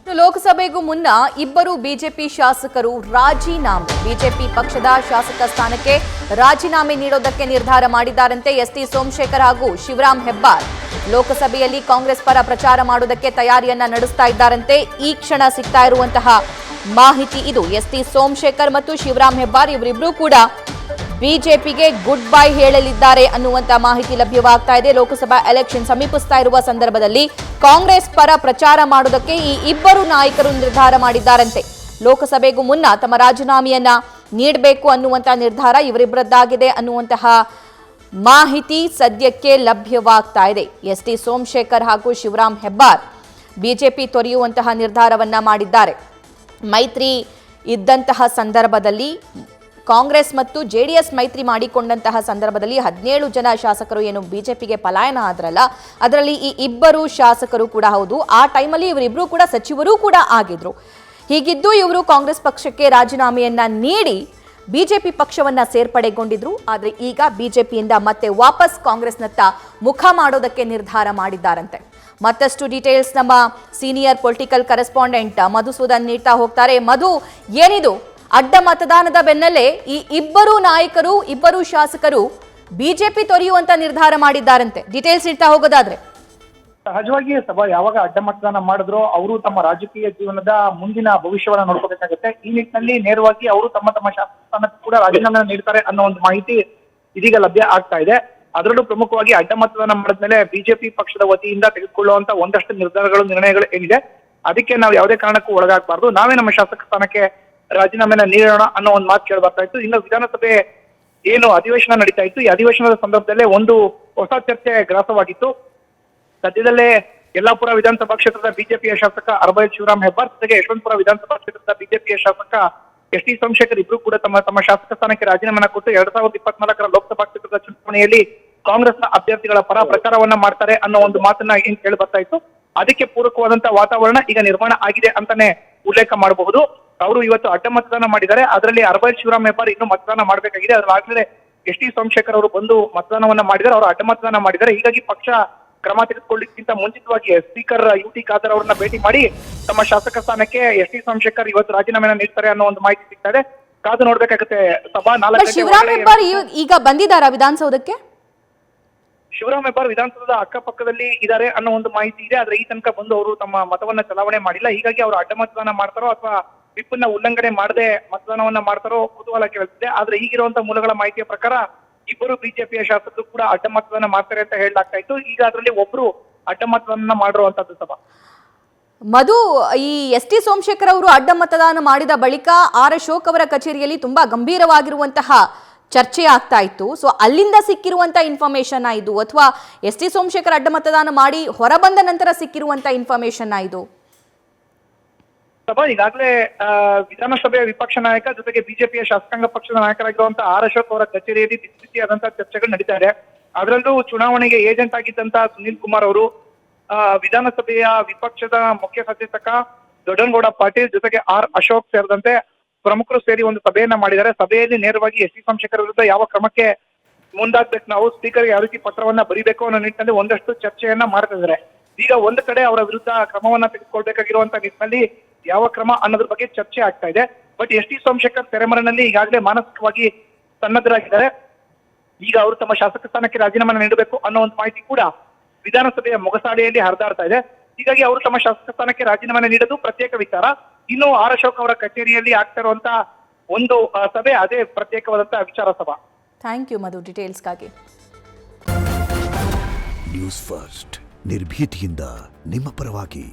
ಲೋಕಸಭೆಗೂ ಮುನ್ನ ಇಬ್ಬರು ಬಿಜೆಪಿ ಶಾಸಕರು ರಾಜೀನಾಮೆ. ಬಿಜೆಪಿ ಪಕ್ಷದ ಶಾಸಕ ಸ್ಥಾನಕ್ಕೆ ರಾಜೀನಾಮೆ ನೀಡೋದಕ್ಕೆ ನಿರ್ಧಾರ ಮಾಡಿದ್ದಾರಂತೆ ಎಸ್ಟಿ ಸೋಮಶೇಖರ್ ಹಾಗೂ ಶಿವರಾಮ್ ಹೆಬ್ಬಾರ್. ಲೋಕಸಭೆಯಲ್ಲಿ ಕಾಂಗ್ರೆಸ್ ಪರ ಪ್ರಚಾರ ಮಾಡೋದಕ್ಕೆ ತಯಾರಿಯನ್ನ ನಡೆಸ್ತಾ ಇದ್ದಾರಂತೆ. ಈ ಕ್ಷಣ ಸಿಗ್ತಾ ಇರುವಂತಹ ಮಾಹಿತಿ ಇದು. ಎಸ್ಟಿ ಸೋಮಶೇಖರ್ ಮತ್ತು ಶಿವರಾಮ್ ಹೆಬ್ಬಾರ್ ಇವರಿಬ್ರು ಕೂಡ ಬಿಜೆಪಿಗೆ ಗುಡ್ ಬೈ ಹೇಳಲಿದ್ದಾರೆ ಅನ್ನುವಂತ ಮಾಹಿತಿ ಲಭ್ಯವಾಗ್ತಾ ಇದೆ. ಲೋಕಸಭಾ ಎಲೆಕ್ಷನ್ ಸಮೀಪಿಸ್ತಾ ಇರುವ ಸಂದರ್ಭದಲ್ಲಿ ಕಾಂಗ್ರೆಸ್ ಪರ ಪ್ರಚಾರ ಮಾಡೋದಕ್ಕೆ ಈ ಇಬ್ಬರು ನಾಯಕರು ನಿರ್ಧಾರ ಮಾಡಿದ್ದಾರಂತೆ. ಲೋಕಸಭೆಗೂ ಮುನ್ನ ತಮ್ಮ ರಾಜೀನಾಮೆಯನ್ನ ನೀಡಬೇಕು ಅನ್ನುವಂತ ನಿರ್ಧಾರ ಇವರಿಬ್ಬರದ್ದಾಗಿದೆ ಅನ್ನುವಂತಹ ಮಾಹಿತಿ ಸದ್ಯಕ್ಕೆ ಲಭ್ಯವಾಗ್ತಾ ಇದೆ. ಎಸ್ಟಿ ಸೋಮಶೇಖರ್ ಹಾಗೂ ಶಿವರಾಮ್ ಹೆಬ್ಬಾರ್ ಬಿಜೆಪಿ ತೊರೆಯುವಂತಹ ನಿರ್ಧಾರವನ್ನ ಮಾಡಿದ್ದಾರೆ. ಮೈತ್ರಿ ಇದ್ದಂತಹ ಸಂದರ್ಭದಲ್ಲಿ ಕಾಂಗ್ರೆಸ್ ಮತ್ತು ಜೆಡಿಎಸ್ ಮೈತ್ರಿ ಮಾಡಿಕೊಂಡಂತಹ ಸಂದರ್ಭದಲ್ಲಿ 17 ಜನ ಶಾಸಕರು ಏನು ಬಿಜೆಪಿಗೆ ಪಲಾಯನ ಆದ್ರಲ್ಲ, ಅದರಲ್ಲಿ ಈ ಇಬ್ಬರು ಶಾಸಕರು ಕೂಡ ಹೌದು. ಆ ಟೈಮಲ್ಲಿ ಇವರಿಬ್ರು ಕೂಡ ಸಚಿವರು ಕೂಡ ಆಗಿದ್ರು. ಹೀಗಿದ್ದು ಇವರು ಕಾಂಗ್ರೆಸ್ ಪಕ್ಷಕ್ಕೆ ರಾಜೀನಾಮೆಯನ್ನ ನೀಡಿ ಬಿಜೆಪಿ ಪಕ್ಷವನ್ನ ಸೇರ್ಪಡೆಗೊಂಡಿದ್ರು. ಆದರೆ ಈಗ ಬಿಜೆಪಿಯಿಂದ ಮತ್ತೆ ವಾಪಸ್ ಕಾಂಗ್ರೆಸ್ನತ್ತ ಮುಖ ಮಾಡೋದಕ್ಕೆ ನಿರ್ಧಾರ ಮಾಡಿದ್ದಾರಂತೆ. ಮತ್ತಷ್ಟು ಡೀಟೇಲ್ಸ್ ನಮ್ಮ ಸೀನಿಯರ್ ಪೊಲಿಟಿಕಲ್ ಕರೆಸ್ಪಾಂಡೆಂಟ್ ಮಧುಸೂದನ್ ನೀಡ್ತಾ ಹೋಗ್ತಾರೆ. ಮಧು, ಏನಿದು ಅಡ್ಡ ಮತದಾನದ ಬೆನ್ನಲ್ಲೇ ಈ ಇಬ್ಬರು ನಾಯಕರು, ಇಬ್ಬರು ಶಾಸಕರು ಬಿಜೆಪಿ ತೊರೆಯುವಂತ ನಿರ್ಧಾರ ಮಾಡಿದ್ದಾರಂತೆ. ಡೀಟೇಲ್ಸ್ ನೀಡ್ತಾ ಹೋಗೋದಾದ್ರೆ, ಸಹಜವಾಗಿ ಸಭಾ ಯಾವಾಗ ಅಡ್ಡ ಮತದಾನ ಮಾಡಿದ್ರು ಅವರು ತಮ್ಮ ರಾಜಕೀಯ ಜೀವನದ ಮುಂದಿನ ಭವಿಷ್ಯವನ್ನ ನೋಡ್ಕೋಬೇಕಾಗುತ್ತೆ. ಈ ನಿಟ್ಟಿನಲ್ಲಿ ನೇರವಾಗಿ ಅವರು ತಮ್ಮ ಶಾಸಕ ಸ್ಥಾನಕ್ಕೂ ಕೂಡ ರಾಜೀನಾಮೆ ನೀಡ್ತಾರೆ ಅನ್ನೋ ಒಂದು ಮಾಹಿತಿ ಇದೀಗ ಲಭ್ಯ ಆಗ್ತಾ ಇದೆ. ಅದರಲ್ಲೂ ಪ್ರಮುಖವಾಗಿ ಅಡ್ಡ ಮತದಾನ ಮಾಡಿದ್ಮೇಲೆ ಬಿಜೆಪಿ ಪಕ್ಷದ ವತಿಯಿಂದ ತೆಗೆದುಕೊಳ್ಳುವಂತ ಒಂದಷ್ಟು ನಿರ್ಧಾರಗಳು, ನಿರ್ಣಯಗಳು ಏನಿದೆ ಅದಕ್ಕೆ ನಾವು ಯಾವುದೇ ಕಾರಣಕ್ಕೂ ಒಳಗಾಗಬಾರ್ದು, ನಾವೇ ನಮ್ಮ ಶಾಸಕ ಸ್ಥಾನಕ್ಕೆ ರಾಜೀನಾಮೆನ ನೀಡೋಣ ಅನ್ನೋ ಒಂದು ಮಾತು ಕೇಳಿ ಬರ್ತಾ ಇತ್ತು. ಇನ್ನು ವಿಧಾನಸಭೆ ಏನು ಅಧಿವೇಶನ ನಡೀತಾ ಇತ್ತು, ಈ ಅಧಿವೇಶನದ ಸಂದರ್ಭದಲ್ಲೇ ಒಂದು ಹೊಸ ಚರ್ಚೆ ಗ್ರಾಸವಾಗಿತ್ತು. ಸದ್ಯದಲ್ಲೇ ಯಲ್ಲಾಪುರ ವಿಧಾನಸಭಾ ಕ್ಷೇತ್ರದ ಬಿಜೆಪಿಯ ಶಾಸಕ ಅರ್ಬೈಲ್ ಶಿವರಾಮ್ ಹೆಬ್ಬಾರ್ ಜೊತೆಗೆ ಯಶವಂತಪುರ ವಿಧಾನಸಭಾ ಕ್ಷೇತ್ರದ ಬಿಜೆಪಿಯ ಶಾಸಕ ಎಸ್ ಟಿ ಸೋಮಶೇಖರ್ ಇಬ್ರು ಕೂಡ ತಮ್ಮ ಶಾಸಕ ಸ್ಥಾನಕ್ಕೆ ರಾಜೀನಾಮೆನ ಕೊಟ್ಟು 2024ರ ಲೋಕಸಭಾ ಕ್ಷೇತ್ರದ ಚುನಾವಣೆಯಲ್ಲಿ ಕಾಂಗ್ರೆಸ್ನ ಅಭ್ಯರ್ಥಿಗಳ ಪರ ಪ್ರಚಾರವನ್ನ ಮಾಡ್ತಾರೆ ಅನ್ನೋ ಒಂದು ಮಾತನ್ನ ಏನ್ ಕೇಳಿ ಬರ್ತಾ ಇತ್ತು. ಅದಕ್ಕೆ ಪೂರಕವಾದಂತಹ ವಾತಾವರಣ ಈಗ ನಿರ್ಮಾಣ ಆಗಿದೆ ಅಂತಾನೆ ಉಲ್ಲೇಖ ಮಾಡಬಹುದು. ಅವರು ಇವತ್ತು ಅಡ್ಡ ಮತದಾನ ಮಾಡಿದ್ದಾರೆ. ಅದರಲ್ಲಿ ಅರ್ಬೈಲ್ ಶಿವರಾಮ್ ಹೆಬ್ಬಾರ್ ಇನ್ನೂ ಮತದಾನ ಮಾಡಬೇಕಾಗಿದೆ. ಅದಾದ್ಮೇಲೆ ಎಸ್ ಟಿ ಸೋಮಶೇಖರ್ ಅವರು ಬಂದು ಮತದಾನವನ್ನ ಮಾಡಿದ್ದಾರೆ, ಅವರು ಅಡ್ಡ ಮತದಾನ ಮಾಡಿದ್ದಾರೆ. ಹೀಗಾಗಿ ಪಕ್ಷ ಕ್ರಮ ತೆಗೆದುಕೊಳ್ಳಿಕ್ಕಿಂತ ಮುಂಚಿತವಾಗಿ ಸ್ಪೀಕರ್ ಯುಟಿ ಖಾದರ್ ಅವರನ್ನ ಭೇಟಿ ಮಾಡಿ ತಮ್ಮ ಶಾಸಕ ಸ್ಥಾನಕ್ಕೆ ಎಸ್ ಟಿ ಸೋಮಶೇಖರ್ ಇವತ್ತು ರಾಜೀನಾಮೆನ ನೀಡ್ತಾರೆ ಅನ್ನೋ ಒಂದು ಮಾಹಿತಿ ಸಿಗ್ತಾ ಇದೆ. ಕಾದು ನೋಡ್ಬೇಕಾಗುತ್ತೆ ಸಭಾ. ಶಿವರಾಮ್ ಹೆಬ್ಬಾರ್ ಈಗ ಬಂದಿದ್ದಾರಾ ವಿಧಾನಸೌಧಕ್ಕೆ? ಶಿವರಾಮ್ ಹೆಬ್ಬಾರ್ ವಿಧಾನಸೌಧದ ಅಕ್ಕಪಕ್ಕದಲ್ಲಿ ಇದ್ದಾರೆ ಅನ್ನೋ ಒಂದು ಮಾಹಿತಿ ಇದೆ. ಆದ್ರೆ ಈ ತನಕ ಬಂದು ಅವರು ತಮ್ಮ ಮತವನ್ನ ಚಲಾವಣೆ ಮಾಡಿಲ್ಲ. ಹೀಗಾಗಿ ಅವರು ಅಡ್ಡ ಮತದಾನ ಮಾಡ್ತಾರೋ ಅಥವಾ ವಿಪ್ಪನ್ನ ಉಲ್ಲಂಘನೆ ಮಾಡದೆ ಮತದಾನವನ್ನ ಮಾಡ್ತಾರೋ ಕುತೂಹಲ ಕೇಳುತ್ತಿದೆ. ಆದ್ರೆ ಈಗಿರುವಂತಹ ಮೂಲಗಳ ಮಾಹಿತಿಯ ಪ್ರಕಾರ ಇಬ್ಬರು ಬಿಜೆಪಿಯ ಶಾಸಕರು ಕೂಡ ಅಡ್ಡ ಮತದಾನ ಮಾಡ್ತಾರೆ ಅಂತ ಹೇಳಲಾಗ್ತಾ ಇತ್ತು. ಈಗ ಅದರಲ್ಲಿ ಒಬ್ರು ಅಡ್ಡ ಮತದಾನ ಮಾಡಿರುವಂತದ್ದು ಸಭಾ. ಮಧು, ಈ ಎಸ್ ಟಿ ಸೋಮಶೇಖರ್ ಅವರು ಅಡ್ಡ ಮತದಾನ ಮಾಡಿದ ಬಳಿಕ ಆರ್ ಅಶೋಕ್ ಅವರ ಕಚೇರಿಯಲ್ಲಿ ತುಂಬಾ ಗಂಭೀರವಾಗಿರುವಂತಹ ಚರ್ಚೆ ಆಗ್ತಾ ಇತ್ತು. ಸೊ ಅಲ್ಲಿಂದ ಸಿಕ್ಕಿರುವಂತ ಇನ್ಫಾರ್ಮೇಶನ್ ಇದು, ಅಥವಾ ಎಸ್ ಟಿ ಸೋಮಶೇಖರ್ ಅಡ್ಡ ಮತದಾನ ಮಾಡಿ ಹೊರಬಂದ ನಂತರ ಸಿಕ್ಕಿರುವಂತ ಇನ್ಫಾರ್ಮೇಶನ್ ಇದು? ಸಭಾ, ಈಗಾಗಲೇ ವಿಧಾನಸಭೆಯ ವಿಪಕ್ಷ ನಾಯಕ ಜೊತೆಗೆ ಬಿಜೆಪಿಯ ಶಾಸಕಾಂಗ ಪಕ್ಷದ ನಾಯಕರಾಗಿರುವಂತಹ ಆರ್ ಅಶೋಕ್ ಅವರ ಕಚೇರಿಯಲ್ಲಿ ಬಿಸಿಯಾದಂತಹ ಚರ್ಚೆಗಳು ನಡೀತಾ ಇದೆ. ಅದರಲ್ಲೂ ಚುನಾವಣೆಗೆ ಏಜೆಂಟ್ ಆಗಿದ್ದಂತಹ ಸುನೀಲ್ ಕುಮಾರ್ ಅವರು ವಿಧಾನಸಭೆಯ ವಿಪಕ್ಷದ ಮುಖ್ಯ ಸಚೇತಕ ದೊಡ್ಡನಗೌಡ ಪಾಟೀಲ್ ಜೊತೆಗೆ ಆರ್ ಅಶೋಕ್ ಸೇರಿದಂತೆ ಪ್ರಮುಖರು ಸೇರಿ ಒಂದು ಸಭೆಯನ್ನ ಮಾಡಿದ್ದಾರೆ. ಸಭೆಯಲ್ಲಿ ನೇರವಾಗಿ ಎಸ್ ಟಿ ಸೋಮಶೇಖರ್ ವಿರುದ್ಧ ಯಾವ ಕ್ರಮಕ್ಕೆ ಮುಂದಾಗ್ಬೇಕು, ನಾವು ಸ್ಪೀಕರ್ಗೆ ಯಾವ ರೀತಿ ಪತ್ರವನ್ನ ಬರೀಬೇಕು ಅನ್ನೋ ನಿಟ್ಟಿನಲ್ಲಿ ಒಂದಷ್ಟು ಚರ್ಚೆಯನ್ನ ಮಾಡ್ತಾ ಇದ್ದಾರೆ. ಈಗ ಒಂದು ಕಡೆ ಅವರ ವಿರುದ್ಧ ಕ್ರಮವನ್ನ ತೆಗೆದುಕೊಳ್ಬೇಕಾಗಿರುವಂತಹ ನಿಟ್ಟಿನಲ್ಲಿ ಯಾವ ಕ್ರಮ ಅನ್ನೋದ್ರ ಬಗ್ಗೆ ಚರ್ಚೆ ಆಗ್ತಾ ಇದೆ. ಬಟ್ ಎಸ್ ಟಿ ಸೋಮಶೇಖರ್ ತೆರೆಮರೆನಲ್ಲಿ ಈಗಾಗಲೇ ಮಾನಸಿಕವಾಗಿ ಸನ್ನದ್ಧರಾಗಿದ್ದಾರೆ. ಈಗ ಅವರು ತಮ್ಮ ಶಾಸಕ ಸ್ಥಾನಕ್ಕೆ ರಾಜೀನಾಮೆ ನೀಡಬೇಕು ಅನ್ನೋ ಒಂದು ಮಾಹಿತಿ ಕೂಡ ವಿಧಾನಸಭೆಯ ಮೊಗಸಾಲೆಯಲ್ಲಿ ಹರಿದಾಡ್ತಾ ಇದೆ. ಹೀಗಾಗಿ ಅವರು ತಮ್ಮ ಶಾಸಕ ಸ್ಥಾನಕ್ಕೆ ರಾಜೀನಾಮೆ ನೀಡೋದು ಪ್ರತ್ಯೇಕ ವಿಚಾರ. ಇನ್ನು ಆರ್ ಅಶೋಕ್ ಅವರ ಕಚೇರಿಯಲ್ಲಿ ಆಗ್ತಾ ಇರುವಂತಹ ಒಂದು ಸಭೆ ಅದೇ ಪ್ರತ್ಯೇಕವಾದಂತಹ ವಿಚಾರ ಸಭಾ. ಥ್ಯಾಂಕ್ ಯು ಮಧು, ಡೀಟೇಲ್ಸ್ಗಾಗಿ. ನ್ಯೂಸ್ ಫಸ್ಟ್ ನಿರ್ಭೀತಿಯಿಂದ ನಿಮ್ಮ ಪರವಾಗಿ.